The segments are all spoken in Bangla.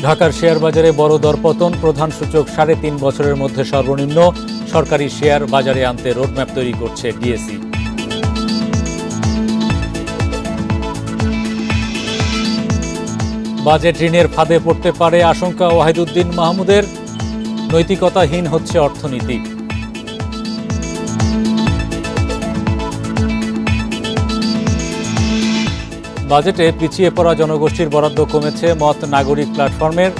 ঢাকার শেয়ার বাজারে বড় দরপতন, প্রধান সূচক ৩.৫ বছরের মধ্যে সর্বনিম্ন। সরকারি শেয়ার বাজারে আনতে রোডম্যাপ তৈরি করছে ডিএসই। বাজেট ঋণের ফাঁদে পড়তে পারে আশঙ্কা ওয়াহিদুদ্দিন মাহমুদের। নৈতিকতাহীন হচ্ছে অর্থনীতি। বাজেটে পিছিয়ে পড়া জনগোষ্ঠীর বরাদ্দ কমেছে মত নাগরিক প্ল্যাটফর্মের।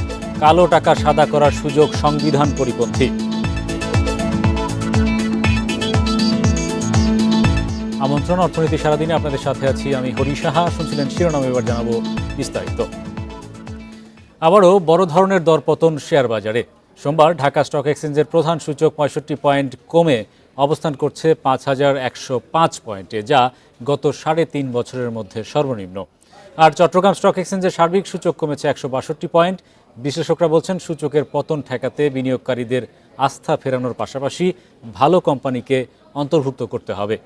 কালো টাকা সাদা করার সুযোগ সংবিধান পরিপন্থী। আমন্ত্রণ অর্থনীতি সারাদিনে আপনাদের সাথে আছি আমি হরি সাহা। শুনছিলেন শিরোনাম, এবার জানাবো বিস্তারিত। আবারও বড় ধরনের দরপতন শেয়ার বাজারে। সোমবার ঢাকা স্টক এক্সচেঞ্জের প্রধান সূচক ৬৫ পয়েন্ট কমে অবস্থান করছে ৫,১০৫ পয়েন্টে, যা গত ৩.৫ বছরের মধ্যে সর্বনিম্ন। আর চট্টগ্রাম স্টক এক্সচেঞ্জের সার্বিক সূচক কমেছে ১৬২ পয়েন্ট। বিশ্লেষকরা বলছেন সূচকের পতন ঠেকাতে বিনিয়োগকারীদের আস্থা ফেরানোর পাশাপাশি ভালো কোম্পানিকে অন্তর্ভুক্ত করতে হবে।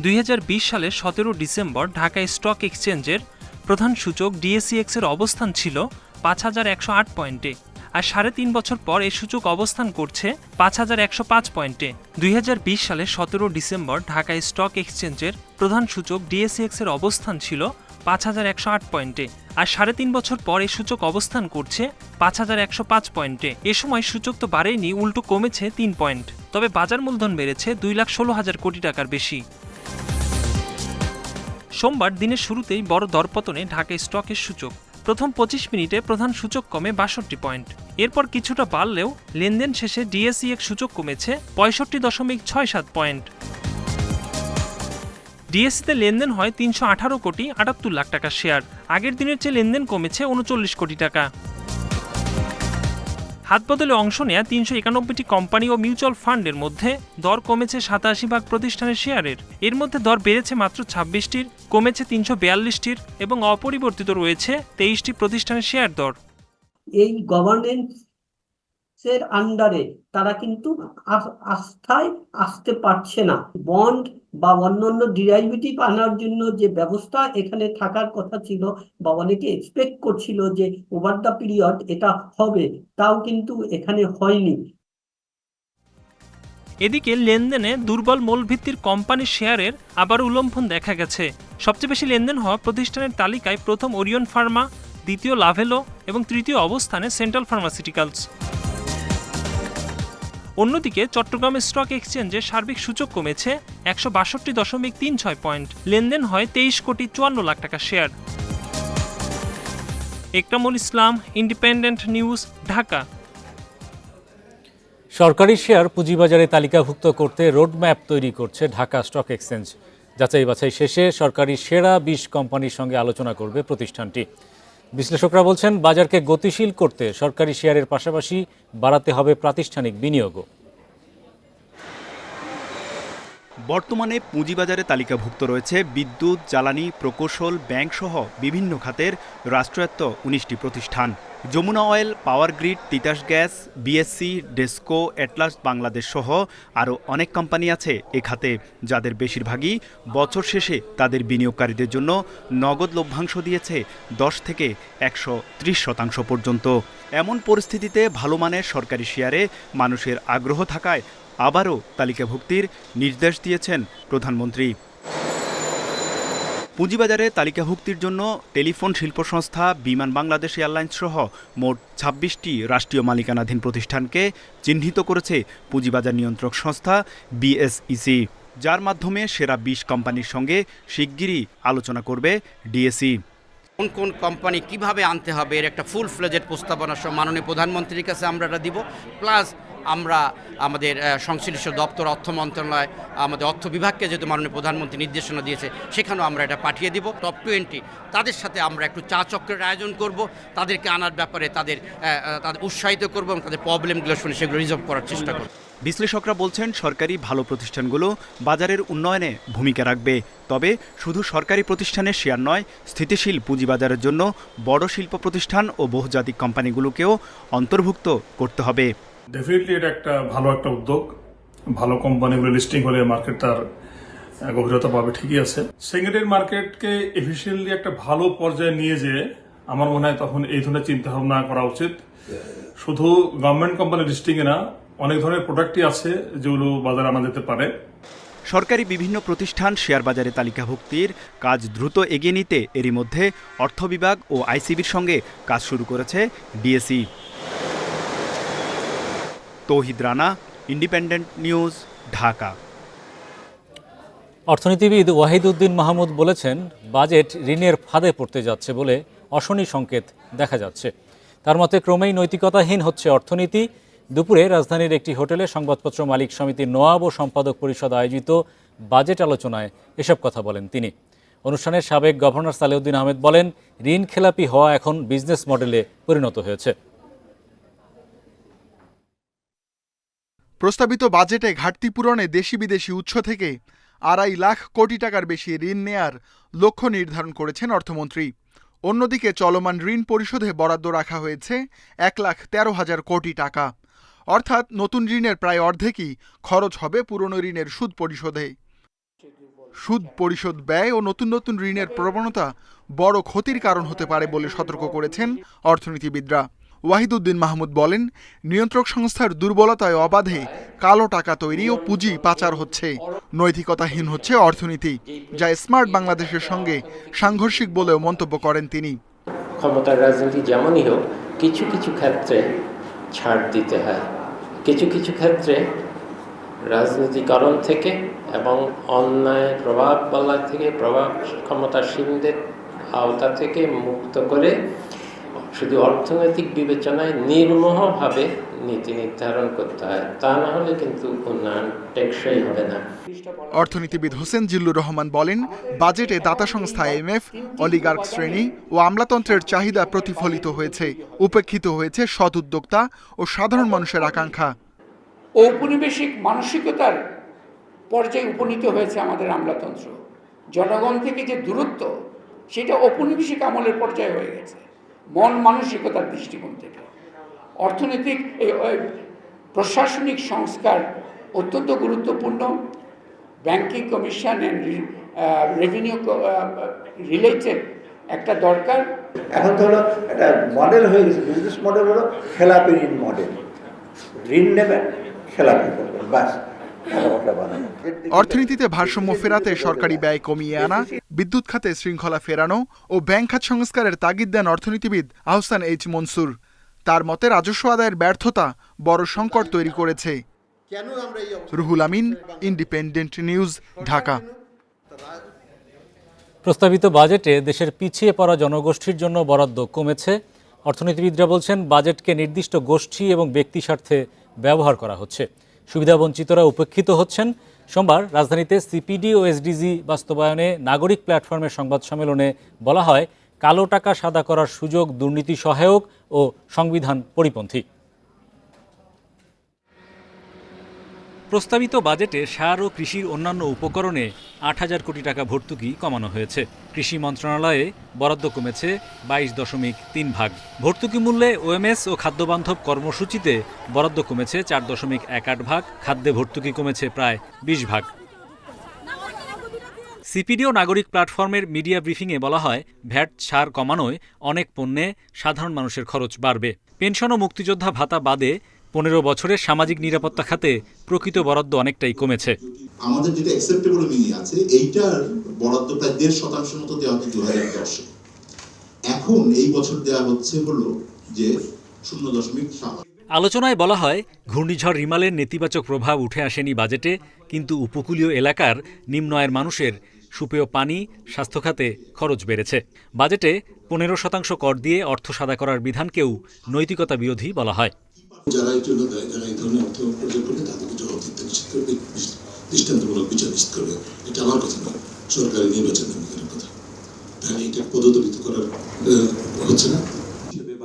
২০২০ সালের ১৭ ডিসেম্বর ঢাকা স্টক এক্সচেঞ্জের প্রধান সূচক ডিএসইএক্সের অবস্থান ছিল ৫,১০৮ পয়েন্টে, আর ৩.৫ বছর পর এই সূচক অবস্থান করছে ৫,১০৫ পয়েন্টে। ২০২০ সালের ১৭ ডিসেম্বর ঢাকা স্টক এক্সচেঞ্জের প্রধান সূচক ডিএসইএক্সের অবস্থান ছিল ৫,১০৮ পয়েন্টে, আর ৩.৫ বছর পর এই সূচক অবস্থান করছে ৫,১০৫ পয়েন্টে। এ সময় সূচক তো বাড়েনি, উল্টো কমেছে ৩ পয়েন্ট। তবে বাজার মূলধন বেড়েছে ২,১৬,০০০ কোটি টাকার বেশি। সোমবার দিনের শুরুতেই বড় দরপতনে ঢাকা স্টকের সূচক। প্রথম ২৫ মিনিটে প্রধান সূচক কমে ৬২ পয়েন্ট। এরপর কিছুটা বাড়লেও লেনদেন শেষে ডিএসইএক্স সূচক কমেছে ৬৫.৬৭ পয়েন্ট। ডিএসইতে লেনদেন হয় ৩১৮ কোটি ৭৮ লাখ টাকার শেয়ার। আগের দিনের চেয়ে লেনদেন কমেছে ৩৯ কোটি টাকা। হাতবদলে অংশ নেয়া ৩৯১টি কোম্পানি ও মিউচুয়াল ফান্ডের মধ্যে দর কমেছে ৮৭ প্রতিষ্ঠানের শেয়ারের। এর মধ্যে দর বেড়েছে মাত্র ২৬টির, কমেছে ৩৪২টির এবং অপরিবর্তিত রয়েছে ২৩টি প্রতিষ্ঠানের শেয়ার দর। এই গভর্নেন্সের আন্ডারে তারা কিন্তু আস্থায় আসতে পারছে না। বন্ড বা অন্যান্য ডিরাইভেটিভ আনার জন্য যে ব্যবস্থা এখানে থাকার কথা ছিল বা অনেকে এক্সপেক্ট করছিল যে ওভার দ্য পিরিয়ড এটা হবে, তাও কিন্তু এখানে হয়নি। এদিকে লেনদেনে দুর্বল মূলভিত্তির কোম্পানির শেয়ারের আবার উল্লম্ফন দেখা গেছে। সবচেয়ে বেশি লেনদেন হওয়া প্রতিষ্ঠানের তালিকায় প্রথম ওরিয়ন ফার্মা, দ্বিতীয় লাভেলো এবং তৃতীয় অবস্থানে সেন্ট্রাল ফার্মাসিউটিক্যালস। অন্যদিকে চট্টগ্রাম স্টক এক্সচেঞ্জে সার্বিক সূচক কমেছে ১৬২.৩৬ পয়েন্ট। লেনদেন হয় ২৩,৫৪ লাখ টাকা শেয়ার। একরামুল ইসলাম, ইন্ডিপেন্ডেন্ট নিউজ, ঢাকা। সরকারি শেয়ার পুঁজিবাজারে তালিকাভুক্ত করতে রোডম্যাপ তৈরি করছে ঢাকা স্টক এক্সচেঞ্জ। যাচাই বাছাই শেষে সরকারি সেরা ২০ কোম্পানির সঙ্গে আলোচনা করবে প্রতিষ্ঠানটি। বিশ্লেষকরা বলছেন বাজারকে গতিশীল করতে সরকারি শেয়ারের পাশাপাশি বাড়াতে হবে প্রাতিষ্ঠানিক বিনিয়োগও। বর্তমানে পুঁজিবাজারে তালিকাভুক্ত রয়েছে বিদ্যুৎ, জ্বালানি, প্রকৌশল, ব্যাংকসহ বিভিন্ন খাতের রাষ্ট্রায়ত্ত ১৯টি প্রতিষ্ঠান। Jamuna oil, power grid, Titas gas, BSC, DESCO, Atlas Bangladesh সহ আরও অনেক কোম্পানি আছে এ খাতে, যাদের বেশিরভাগই বছর শেষে তাদের বিনিয়োগকারীদের জন্য নগদ লভ্যাংশ দিয়েছে ১০ থেকে ১৩০% পর্যন্ত। এমন পরিস্থিতিতে ভালো মানের সরকারি শেয়ারে মানুষের আগ্রহ থাকায় আবারও তালিকাভুক্তির নির্দেশ দিয়েছেন প্রধানমন্ত্রী। পুঁজিবাজারে তালিকাভুক্তির জন্য টেলিফোন শিল্প সংস্থা, বিমান বাংলাদেশ এয়ারলাইন্স সহ মোট ২৬টি রাষ্ট্রীয় মালিকানাধীন প্রতিষ্ঠানকে চিহ্নিত করেছে পুঁজিবাজার নিয়ন্ত্রক সংস্থা বিএসইসি, যার মাধ্যমে সেরা ২০ কোম্পানির সঙ্গে শিগগিরই আলোচনা করবে ডিএসই। কোন কোন কোম্পানি কিভাবে আনতে হবে এর একটা ফুল ফ্লেজেড প্রস্তাবনা সহ মাননীয় প্রধানমন্ত্রীর কাছে আমরা এটা দিব। প্লাস আমরা আমাদের সংশ্লিষ্ট দপ্তর, অর্থ মন্ত্রণালয়, আমাদের অর্থ বিভাগকে যেহেতু মাননীয় প্রধানমন্ত্রী নির্দেশনা দিয়েছে, সেখানেও আমরা এটা পাঠিয়ে দিব। টপ 20 তাদের সাথে আমরা একটু চা চক্রের আয়োজন করব, তাদেরকে আনার ব্যাপারে তাদের উৎসাহিত করব এবং তাদের প্রবলেমগুলো শুনে সেগুলো রিজলভ করার চেষ্টা করব। বিশ্লেষকরা বলছেন সরকারি ভালো প্রতিষ্ঠানগুলো বাজারের উন্নয়নে ভূমিকা রাখবে। তবে শুধু সরকারি প্রতিষ্ঠানের শেয়ার নয়, স্থিতিশীল পুঁজিবাজারের জন্য বড় শিল্প প্রতিষ্ঠান ও বহুজাতিক কোম্পানিগুলোকেও অন্তর্ভুক্ত করতে হবে। ডেফিনেটলি এটা একটা ভালো উদ্যোগ। ভালো কোম্পানিগুলো লিস্টিং হলে মার্কেট তার গভীরতা পাবে, ঠিকই আছে। সেকেন্ডারি মার্কেটকে এফিসিয়েন্টলি একটা ভালো পর্যায়ে নিয়ে যেয়ে আমার মনে হয় তখন এই ধরনের চিন্তা ভাবনা করা উচিত। শুধু গভর্নমেন্ট কোম্পানি লিস্টিংয়ে না, অনেক ধরনের প্রোডাক্টই আছে যেগুলো বাজারে আনা যেতে পারে। সরকারি বিভিন্ন প্রতিষ্ঠান শেয়ার বাজারে তালিকাভুক্তির কাজ দ্রুত এগিয়ে নিতে এরই মধ্যে অর্থ বিভাগ ও আইসিবির সঙ্গে কাজ শুরু করেছে ডিএসই। তৌহিদ রানা, ইন্ডিপেন্ডেন্ট নিউজ, ঢাকা। অর্থনীতিবিদ ওয়াহিদ উদ্দিন মাহমুদ বলেছেন, বাজেট ঋণের ফাঁদে পড়তে যাচ্ছে বলে অশনি সংকেত দেখা যাচ্ছে। তার মতে ক্রমেই নৈতিকতাহীন হচ্ছে অর্থনীতি। দুপুরে রাজধানীর একটি হোটেলে সংবাদপত্র মালিক সমিতির নোয়াব ও সম্পাদক পরিষদ আয়োজিত বাজেট আলোচনায় এসব কথা বলেন তিনি। অনুষ্ঠানের সাবেক গভর্নর সালেউদ্দিন আহমেদ বলেন, ঋণ খেলাপি হওয়া এখন বিজনেস মডেলে পরিণত হয়েছে। প্রস্তাবিত বাজেটে ঘাটতি পূরণে দেশি বিদেশি উৎস থেকে 2.5 লাখ কোটি টাকার বেশি ঋণ নেয়ার লক্ষ্য নির্ধারণ করেছেন অর্থমন্ত্রী। অন্যদিকে চলমান ঋণ পরিশোধে বরাদ্দ রাখা হয়েছে 1,13,000 কোটি টাকা। অর্থাৎ নতুন ঋণের প্রায় অর্ধেকই খরচ হবে পুরনো ঋণের সুদ পরিশোধে। সুদ পরিশোধ ব্যয় ও নতুন নতুন ঋণের প্রবণতা বড় ক্ষতির কারণ হতে পারে বলে সতর্ক করেছেন অর্থনীতিবিদরা। ওয়াহিদ উদ্দিন মাহমুদ বলেন, নিয়ন্ত্রক সংস্থার দুর্বলতায় অবাধে কালো টাকা তৈরি ও পুঁজি পাচার হচ্ছে। নৈতিকতাহীন হচ্ছে অর্থনীতি, যা স্মার্ট বাংলাদেশের সঙ্গে সাংঘর্ষিক বলেও মন্তব্য করেন তিনি। ক্ষমতার রাজনীতি যেমনই হোক, কিছু কিছু ক্ষেত্রে ছাড় দিতে হয়। কিছু কিছু ক্ষেত্রে রাজনীতিকরণ থেকে এবং অন্যায় প্রভাব বলা থেকে, প্রভাব ক্ষমতাসীনদের আওতা থেকে মুক্ত করে শুধু অর্থনৈতিক বিবেচনায় নির্মোহভাবে নীতি নির্ধারণ করতে হয়। তা না হলে কিন্তু উন্নয়ন টেকসই হবে না। অর্থনীতিবিদ হোসেন জিল্লুর রহমান বলেন, বাজেটে দাতা সংস্থা IMF, অলিগার্ক শ্রেণী ও আমলাতন্ত্রের চাহিদা প্রতিফলিত হয়েছে। উপেক্ষিত হয়েছে সৎ উদ্যোক্তা ও সাধারণ মানুষের আকাঙ্ক্ষা। ঔপনিবেশিক মানসিকতার পর্যায়ে উপনীত হয়েছে আমাদের আমলাতন্ত্র। জনগণ থেকে যে দূরত্ব, সেটা ঔপনিবেশিক আমলের পর্যায়ে হয়ে গেছে মন মানসিকতার দৃষ্টিকোণ থেকে। অর্থনৈতিক প্রশাসনিক সংস্কার অত্যন্ত গুরুত্বপূর্ণ। Banking commission and revenue related একটা দরকার। এখন তো হলো একটা মডেল হয়ে গেছে, বিজনেস মডেল হলো খেলাপি ঋণ মডেল। ঋণ নেবেন, খেলাপি করবেন, বাস। অর্থনীতিতে ভারসাম্য ফেরাতে সরকারি ব্যয় কমিয়ে আনা, বিদ্যুৎ খাতে শৃঙ্খলা ফেরানো ও ব্যাংক খাত সংস্কারের তাগিদ দেন অর্থনীতিবিদ আহসান এইচ মনসুর। তার মতে রাজস্ব আদায়ের ব্যর্থতা বড় সংকট তৈরি করেছে। Ruhul Amin, independent news, Dhaka. প্রস্তাবিত বাজেটে দেশের পিছিয়ে পড়া জনগোষ্ঠীর জন্য বরাদ্দ কমেছে। অর্থনীতিবিদরা বলছেন, বাজেটকে নির্দিষ্ট গোষ্ঠী এবং ব্যক্তি স্বার্থে ব্যবহার করা হচ্ছে। সুবিধাবঞ্চিতরা উপেক্ষিত হচ্ছেন। সোমবার রাজধানীতে সিপিডি ও এসডিজি বাস্তবায়নে নাগরিক প্ল্যাটফর্মের সংবাদ সম্মেলনে বলা হয়, কালো টাকা সাদা করার সুযোগ দুর্নীতি সহায়ক ও সংবিধান পরিপন্থী। প্রস্তাবিত বাজেটে সার ও কৃষির অন্যান্য উপকরণে 8,000 কোটি টাকা ভর্তুকি কমানো হয়েছে। কৃষি মন্ত্রণালয়ে বরাদ্দ কমেছে 22.3 ভাগ। ভর্তুকি মূল্যে ওএমএস ও খাদ্যবান্ধব কর্মসূচিতে বরাদ্দ কমেছে 4.18 ভাগ। খাদ্যে ভর্তুকি কমেছে প্রায় 20 ভাগ। সিপিডি ও নাগরিক প্ল্যাটফর্মের মিডিয়া ব্রিফিংয়ে বলা হয়, ভ্যাট ছাড় কমানোয় অনেক পণ্যে সাধারণ মানুষের খরচ বাড়বে। পেনশন ও মুক্তিযোদ্ধা ভাতা বাদে 15 বছরের সামাজিক নিরাপত্তা খাতে প্রকৃত বরাদ্দ অনেকটাই কমেছে। আমাদের যেটা অ্যাকসেপ্টেবল মিনি আছে, এইটার বরাদ্দ প্রায় 1.5% মতো দেওয়া হতো 2010-এ। এখন এই বছর দেওয়া হচ্ছে হলো যে 0.7। আলোচনায় বলা হয়, ঘূর্ণিঝড় রিমালের নেতিবাচক প্রভাব উঠে আসেনি বাজেটে, কিন্তু উপকূলীয় এলাকার নিম্ন আয়ের মানুষের সুপেয় পানি, স্বাস্থ্য খাতে খরচ বেড়েছে। বাজেটে 15% কর দিয়ে অর্থ সাদা করার বিধানকেও নৈতিকতা বিরোধী বলা হয়। যারা এই ধরনের অর্থ উপার্জন করবে তাদেরকে জবাবদিহিতা নিশ্চিত করবে, দৃষ্টান্তমূলক বিচার নিশ্চিত করবে। এটা আমার কথা নয়, সরকারি নির্বাচন কমিশনের কথা। তাহলে এটা পদদলিত করার হচ্ছে না।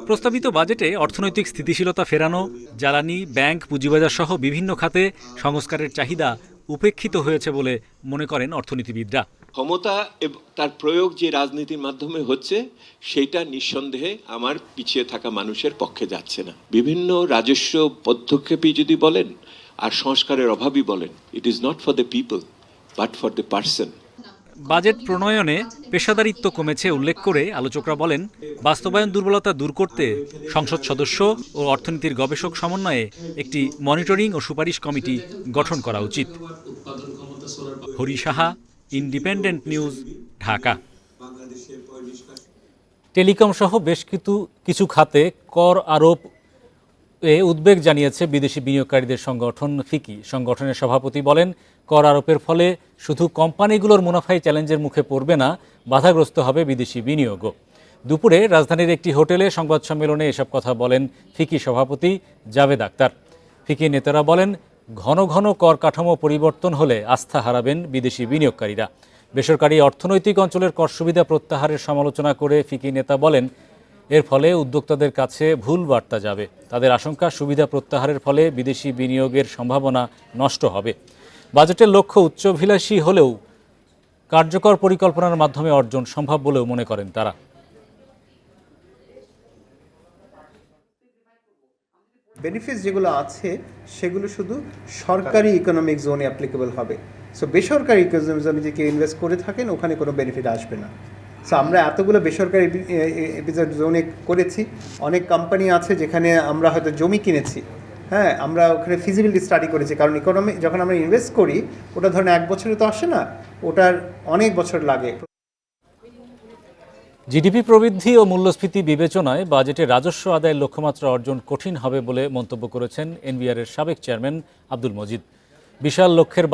প্রস্তাবিত বাজেটে অর্থনৈতিক স্থিতিশীলতা ফেরানো, জ্বালানি, ব্যাংক, পুঁজিবাজার সহ বিভিন্ন খাতে সংস্কারের চাহিদা উপেক্ষিত হয়েছে বলে মনে করেন অর্থনীতিবিদরা। ক্ষমতা তার প্রয়োগ যে রাজনীতির মাধ্যমে হচ্ছে, সেটা নিঃসন্দেহে আমার পিছিয়ে থাকা মানুষের পক্ষে যাচ্ছে না। বিভিন্ন রাজস্ব পদক্ষেপই যদি বলেন আর সংস্কারের অভাবই বলেন, it is not for the people, but for the person. Budget প্রণয়নে পেশাদারিত্ব কমেছে উল্লেখ করে আলোচকরা বলেন, বাস্তবায়ন দুর্বলতা দূর করতে সংসদ সদস্য ও অর্থনীতির গবেষক সমন্বয়ে একটি মনিটরিং ও সুপারিশ কমিটি গঠন করা উচিত। Hari Saha, independent news, Dhaka. Telecom সহ বেশ কিছু খাতে কর আরোপ উদ্বেগ জানিয়েছে বিদেশি বিনিয়োগকারীদের সংগঠন ফিকি। সংগঠনের সভাপতি বলেন, কর আরোপের ফলে শুধু কোম্পানিগুলোর মুনাফাই চ্যালেঞ্জের মুখে পড়বে না, বাধাগ্রস্ত হবে বিদেশি বিনিয়োগও। দুপুরে রাজধানীর একটি হোটেলে সংবাদ সম্মেলনে এসব কথা বলেন ফিকি সভাপতি জাভেদ আক্তার। ফিকি নেতারা বলেন, ঘন ঘন কর কাঠামো পরিবর্তন হলে আস্থা হারাবেন বিদেশি বিনিয়োগকারীরা। বেসরকারি অর্থনৈতিক অঞ্চলের কর সুবিধা প্রত্যাহারের সমালোচনা করে ফিকি নেতা বলেন, এর ফলে উদ্যোক্তাদের কাছে ভুল বার্তা যাবে। তাদের আশঙ্কা, সুবিধা প্রত্যাহারের ফলে বিদেশি বিনিয়োগের সম্ভাবনা নষ্ট হবে। বাজেটের লক্ষ্য উচ্চাভিলাষী হলেও কার্যকর পরিকল্পনার মাধ্যমে অর্জন সম্ভব বলেও মনে করেন তারা। বেনিফিটস যেগুলো আছে সেগুলো শুধু সরকারি ইকোনমিক জোনে অ্যাপ্লিকেবল হবে। সো বেসরকারি ইকোনমিক জোনে যে কেউ ইনভেস্ট করে থাকেন ওখানে কোনো বেনিফিট আসবে না। সো আমরা এতগুলো বেসরকারি জোনে করেছি, অনেক কোম্পানি আছে যেখানে আমরা হয়তো জমি কিনেছি, হ্যাঁ, আমরা ওখানে ফিজিবিলিটি স্টাডি করেছি, কারণ ইকোনমি যখন আমরা ইনভেস্ট করি ওটা ধরেন 1 বছরে তো আসে না, ওটার অনেক বছর লাগে। জিডিপি প্রবৃদ্ধি ও মূল্যস্ফীতি বিবেচনায় বাজেটে রাজস্ব আদায়ের লক্ষ্যমাত্রা অর্জন কঠিন হবে বলে মন্তব্য করেছেন এনবিআরের সাবেক চেয়ারম্যান আব্দুল মজিদ। বিশাল লক্ষ্যের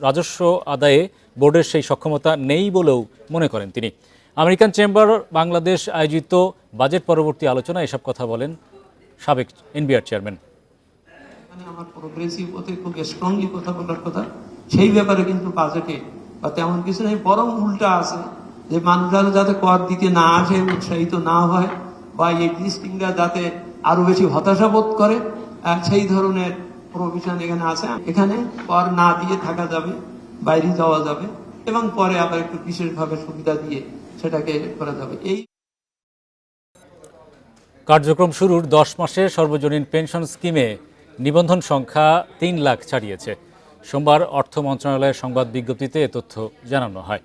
রাজস্ব আদায়ে বোর্ডের সেই সক্ষমতা নেই বলেও মনে করেন তিনি। আমেরিকান চেম্বার বাংলাদেশ আয়োজিত বাজেট পরবর্তী আলোচনায় এসব কথা বলেন সাবেক এনবিআর চেয়ারম্যান। আমার প্রোগ্রেসিভ পথে খুব স্ট্রংলি কথা বলার কথা, সেই ব্যাপারে কিন্তু বাজেটে বা তেমন কিছু নেই, বরং উল্টা আছে যে মানুষরা যাতে কর দিতে না আসে, উৎসাহিত না হয়, বা এক্সিস্টিংরা যাতে আরো বেশি হতাশা বোধ করে, সেই ধরনের প্রভিশন এখানে আছে। এখানে কর না দিয়ে থাকা যাবে, বাইরে যাওয়া যাবে, এবং পরে আবার একটু বিশেষভাবে সুবিধা দিয়ে সেটাকে করা যাবে। এই কার্যক্রম শুরুর 10 মাসে সর্বজনীন পেনশন স্কিমে নিবন্ধন সংখ্যা 3 লাখ ছাড়িয়েছে। সোমবার অর্থ মন্ত্রণালয়ের সংবাদ বিজ্ঞপ্তিতে এ তথ্য জানানো হয়।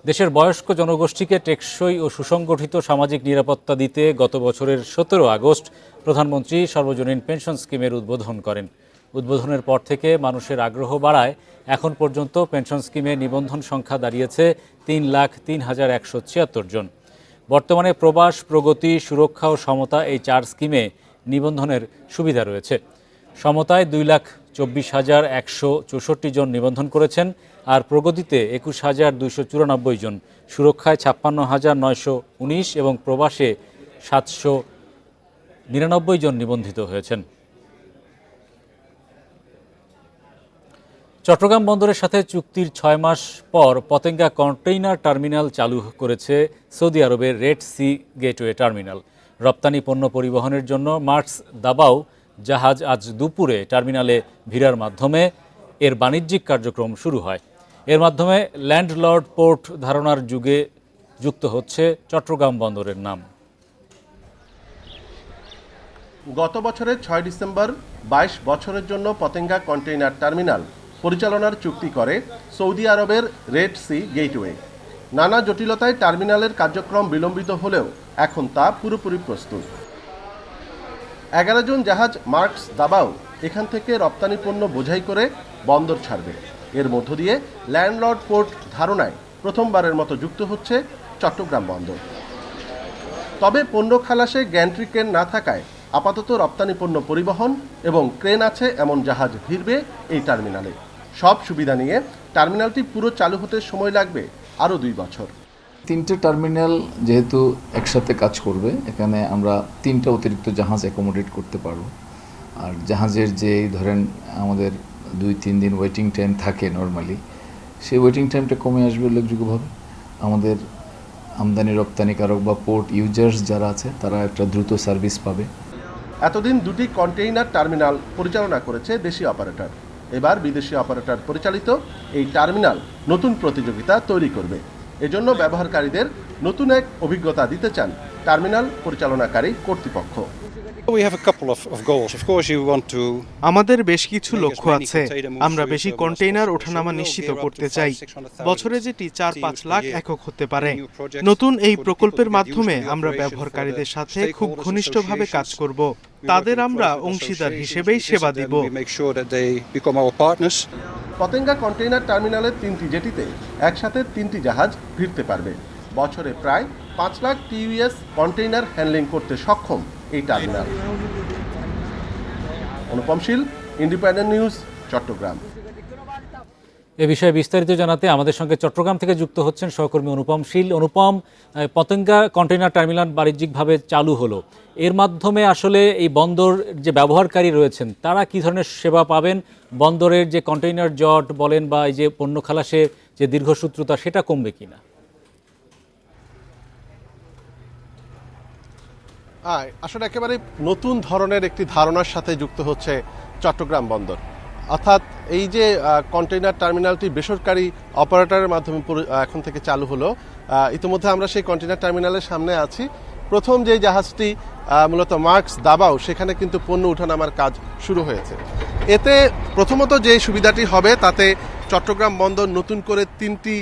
দেশের বয়স্ক জনগোষ্ঠীকে টেকসই ও সুসংগঠিত সামাজিক নিরাপত্তা দিতে গত বছরের 17 আগস্ট প্রধানমন্ত্রী সর্বজনীন পেনশন স্কিমের উদ্বোধন করেন। উদ্বোধনের পর থেকে মানুষের আগ্রহ বাড়ায় এখন পর্যন্ত পেনশন স্কিমে নিবন্ধন সংখ্যা দাঁড়িয়েছে 3,03,176 জন। বর্তমানে প্রবাস, প্রগতি, সুরক্ষা ও সমতা এই 4 স্কিমে নিবন্ধনের সুবিধা রয়েছে। সমতায় 2,24,164 জন নিবন্ধন করেছেন, আর প্রগতিতে 21,294 জন, সুরক্ষায় 56,919 এবং প্রবাসে 799 জন নিবন্ধিত হয়েছেন। চট্টগ্রাম বন্দরের সাথে চুক্তির 6 মাস পর পতেঙ্গা কন্টেইনার টার্মিনাল চালু করেছে সৌদি আরবের রেড সি গেটওয়ে টার্মিনাল। রপ্তানি পণ্য পরিবহনের জন্য মার্কস দাবাও জাহাজ আজ দুপুরে টার্মিনালে ভিড়ার মাধ্যমে এর বাণিজ্যিক কার্যক্রম শুরু হয়। এর মাধ্যমে ল্যান্ডলর্ড পোর্ট ধারণার যুগে যুক্ত হচ্ছে চট্টগ্রাম বন্দরের নাম। গত বছরের 6 ডিসেম্বর 22 বছরের জন্য পতেঙ্গা কন্টেইনার টার্মিনাল পরিচালনার চুক্তি করে সৌদি আরবের রেড সি গেটওয়ে। নানা জটিলতায় টার্মিনালের কার্যক্রম বিলম্বিত হলেও এখন তা পুরোপুরি প্রস্তুত। 11 জন জাহাজ মার্কস দাবাও এখান থেকে রপ্তানি পণ্য বোঝাই করে বন্দর ছাড়বে। এর মধ্য দিয়ে ল্যান্ডলর্ড পোর্ট ধারণায় প্রথমবারের মতো যুক্ত হচ্ছে চট্টগ্রাম বন্দর। তবে পণ্য খালাসে গ্যান্ট্রি ক্রেন না থাকায় আপাতত রপ্তানি পণ্য পরিবহন এবং ক্রেন আছে এমন জাহাজ ভিড়বে এই টার্মিনালে। সব সুবিধা নিয়ে টার্মিনালটি পুরো চালু হতে সময় লাগবে আরও 2 বছর। 3টে টার্মিনাল যেহেতু একসাথে কাজ করবে, এখানে আমরা 3টা অতিরিক্ত জাহাজ অ্যাকোমোডেট করতে পারবো। আর জাহাজের যে ধরেন আমাদের 2-3 দিন ওয়েটিং টাইম থাকে নর্মালি, সেই ওয়েটিং টাইমটা কমে আসবে উল্লেখযোগ্যভাবে। আমাদের আমদানি রপ্তানিকারক বা পোর্ট ইউজার্স যারা আছে তারা একটা দ্রুত সার্ভিস পাবে। এতদিন 2টি কন্টেইনার টার্মিনাল পরিচালনা করেছে দেশি অপারেটর। এবার বিদেশি অপারেটর পরিচালিত এই টার্মিনাল নতুন প্রতিযোগিতা তৈরি করবে। এজন্য ব্যবহারকারীদের নতুন এক অভিজ্ঞতা দিতে চান টার্মিনাল পরিচালনাকারী কর্তৃপক্ষ। আমাদের বেশ কিছু লক্ষ্য আছে। আমরা বেশি কন্টেইনার ওঠানামা নিশ্চিত করতে চাই। বছরে যেটি 4-5 লাখ একক হতে পারে। নতুন এই প্রকল্পের মাধ্যমে আমরা ব্যবহারকারীদের সাথে খুব ঘনিষ্ঠভাবে কাজ করব। তাদের আমরা অংশীদার হিসেবেই সেবা দিব। পতেঙ্গা কন্টেইনার টার্মিনালের 3টি জেটিতে একসাথে 3টি জাহাজ ভিড়তে পারবে। বছরে প্রায় 5 লাখ টিইউএস কন্টেইনার হ্যান্ডলিং করতে সক্ষম এই টার্মিনাল। অনুপম শীল, ইন্ডিপেন্ডেন্ট নিউজ, চট্টগ্রাম। এ বিষয়ে বিস্তারিত জানাতে আমাদের সঙ্গে চট্টগ্রাম থেকে যুক্ত হচ্ছেন সহকর্মী অনুপম শীল। অনুপম, পতেঙ্গা কন্টেইনার টার্মিনাল বাণিজ্যিকভাবে চালু হলো, এর মাধ্যমে আসলে এই বন্দর যে ব্যবহারকারী রয়েছেন তারা কি ধরনের সেবা পাবেন? বন্দরের যে কন্টেইনার জট বলেন বা এই যে পণ্য খালাসের যে দীর্ঘসূত্রতা, সেটা কমবে কিনা? আসলে একেবারে নতুন ধরনের একটি ধারণার সাথে যুক্ত হচ্ছে চট্টগ্রাম বন্দর। অর্থাৎ এই যে কন্টেইনার টার্মিনালটি বেসরকারি অপারেটরের মাধ্যমে এখন থেকে চালু হলো। ইতিমধ্যে আমরা সেই কন্টেইনার টার্মিনালের সামনে আছি। প্রথম যে জাহাজটি মূলত মার্কস দাবাও, সেখানে কিন্তু পণ্য উঠানামার কাজ শুরু হয়েছে। এতে প্রথমত যে সুবিধাটি হবে, তাতে চট্টগ্রাম বন্দর নতুন করে 3টি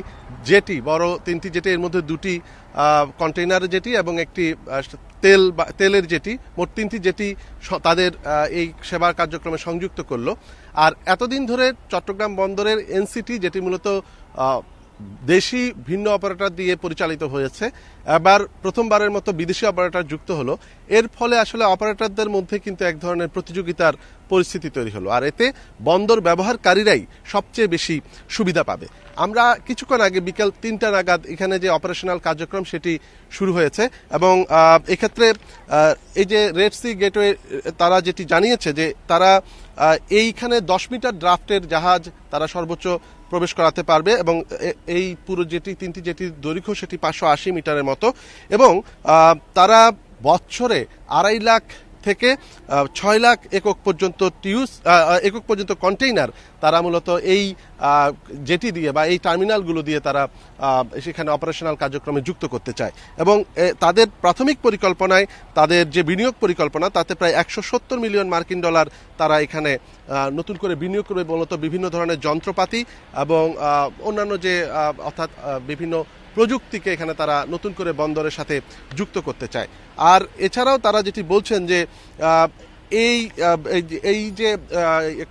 জেটি, বড় 3টি জেটি, এর মধ্যে 2টি কন্টেইনার জেটি এবং একটি তেলের জেটি, মোট 3টি জেটি তাদের এই সেবা কার্যক্রমে সংযুক্ত করলো। আর এতদিন ধরে চট্টগ্রাম বন্দরের এনসিটি, যেটি মূলত দেশি ভিন্ন অপারেটর দিয়ে পরিচালিত হয়েছে, এবার প্রথমবারের মতো বিদেশি অপারেটর যুক্ত হলো। এর ফলে আসলে অপারেটরদের মধ্যে কিন্তু এক ধরনের প্রতিযোগিতার পরিস্থিতি তৈরি হলো, আর এতে বন্দর ব্যবহারকারীরাই সবচেয়ে বেশি সুবিধা পাবে। আমরা কিছুক্ষণ আগে বিকেল 3টা নাগাদ এখানে যে অপারেশনাল কার্যক্রম সেটি শুরু হয়েছে এবং এক্ষেত্রে এই যে রেড সি গেটওয়ে, তারা যেটি জানিয়েছে যে তারা এইখানে 10 মিটার ড্রাফটের জাহাজ তারা সর্বোচ্চ প্রবেশ করাতে পারবে এবং এই পুরো জেটি, 3টি জেটির দৈর্ঘ্য সেটি 580 মিটারের মতো, এবং তারা বছরে 2.5 লাখ থেকে 6 লাখ একক পর্যন্ত কন্টেইনার তারা মূলত এই জেটি দিয়ে বা এই টার্মিনালগুলো দিয়ে তারা সেখানে অপারেশনাল কার্যক্রমে যুক্ত করতে চায়। এবং তাদের প্রাথমিক পরিকল্পনায়, তাদের যে বিনিয়োগ পরিকল্পনা, তাতে প্রায় 170 মিলিয়ন মার্কিন ডলার তারা এখানে নতুন করে বিনিয়োগ করবে, মূলত বিভিন্ন ধরনের যন্ত্রপাতি এবং অন্যান্য যে অর্থাৎ বিভিন্ন প্রযুক্তিকে এখানে তারা নতুন করে বন্দরের সাথে যুক্ত করতে চায়। আর এছাড়াও তারা যেটি বলছেন যে এই যে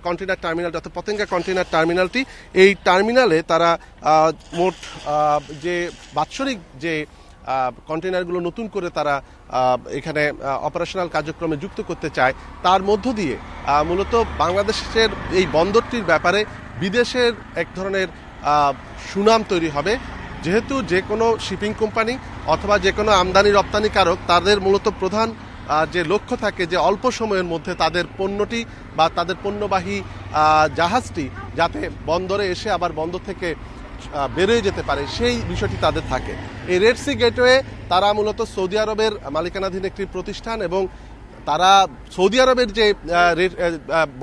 কন্টেইনার টার্মিনাল, অর্থাৎ পতেঙ্গা কন্টেইনার টার্মিনালটি, এই টার্মিনালে তারা মোট যে বাৎসরিক যে কন্টেইনারগুলো নতুন করে তারা এখানে অপারেশনাল কার্যক্রমে যুক্ত করতে চায়, তার মধ্য দিয়ে মূলত বাংলাদেশের এই বন্দরটির ব্যাপারে বিদেশের এক ধরনের সুনাম তৈরি হবে। যেহেতু যে কোনো শিপিং কোম্পানি অথবা যে কোনো আমদানি রপ্তানিকারক, তাদের মূলত প্রধান যে লক্ষ্য থাকে যে অল্প সময়ের মধ্যে তাদের পণ্যটি বা তাদের পণ্যবাহী জাহাজটি যাতে বন্দরে এসে আবার বন্দর থেকে বেরিয়ে যেতে পারে, সেই বিষয়টি তাদের থাকে। এই রেড সি গেটওয়ে তারা মূলত সৌদি আরবের মালিকানাধীন একটি প্রতিষ্ঠান এবং তারা সৌদি আরবের যে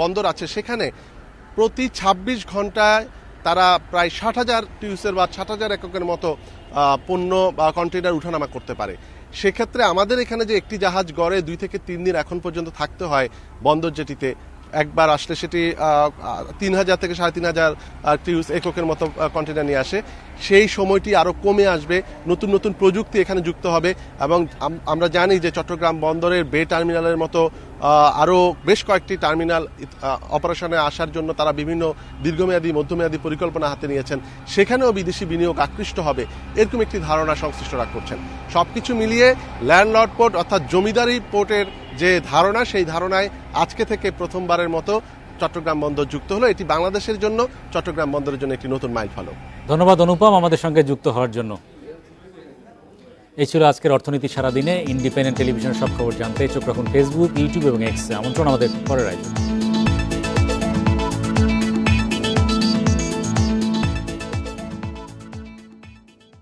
বন্দর আছে সেখানে প্রতি 26 ঘন্টায় তারা প্রায় 60,000 টিউসের বা 60,000 এককের মতো পণ্য বা কন্টেইনার উঠানামা করতে পারে। সেক্ষেত্রে আমাদের এখানে যে একটি জাহাজ গড়ে 2 থেকে 3 দিন এখন পর্যন্ত থাকতে হয় বন্দর জেটিতে, একবার আসলে সেটি 3,000 থেকে 3,500 টিউস এককের মতো কন্টেইনার নিয়ে আসে। সেই সময়টি আরও কমে আসবে, নতুন নতুন প্রযুক্তি এখানে যুক্ত হবে এবং আমরা জানি যে চট্টগ্রাম বন্দরের বে টার্মিনালের মতো আরও বেশ কয়েকটি টার্মিনাল অপারেশনে আসার জন্য তারা বিভিন্ন দীর্ঘমেয়াদী মধ্যমেয়াদী পরিকল্পনা হাতে নিয়েছেন। সেখানেও বিদেশি বিনিয়োগ আকৃষ্ট হবে, এরকম একটি ধারণা সংশ্লিষ্টরা করছেন। সবকিছু মিলিয়ে ল্যান্ডলর্ড পোর্ট অর্থাৎ জমিদারি পোর্টের যে ধারণা, সেই ধারণায় আজকে থেকে প্রথমবারের মতো চট্টগ্রাম বন্দর যুক্ত হলো। এটি বাংলাদেশের জন্য, চট্টগ্রাম বন্দরের জন্য একটি নতুন মাইলফলক। ধন্যবাদ অনুপম আমাদের সঙ্গে যুক্ত হওয়ার জন্য। এই ছিল আজকের অর্থনীতি সারাদিনে। ইন্ডিপেন্ডেন্ট টেলিভিশনের সব খবর জানতে চোখ রাখুন ফেসবুক, ইউটিউব এবং এক্সে। আমন্ত্রণ আমাদের পরের আয়োজন।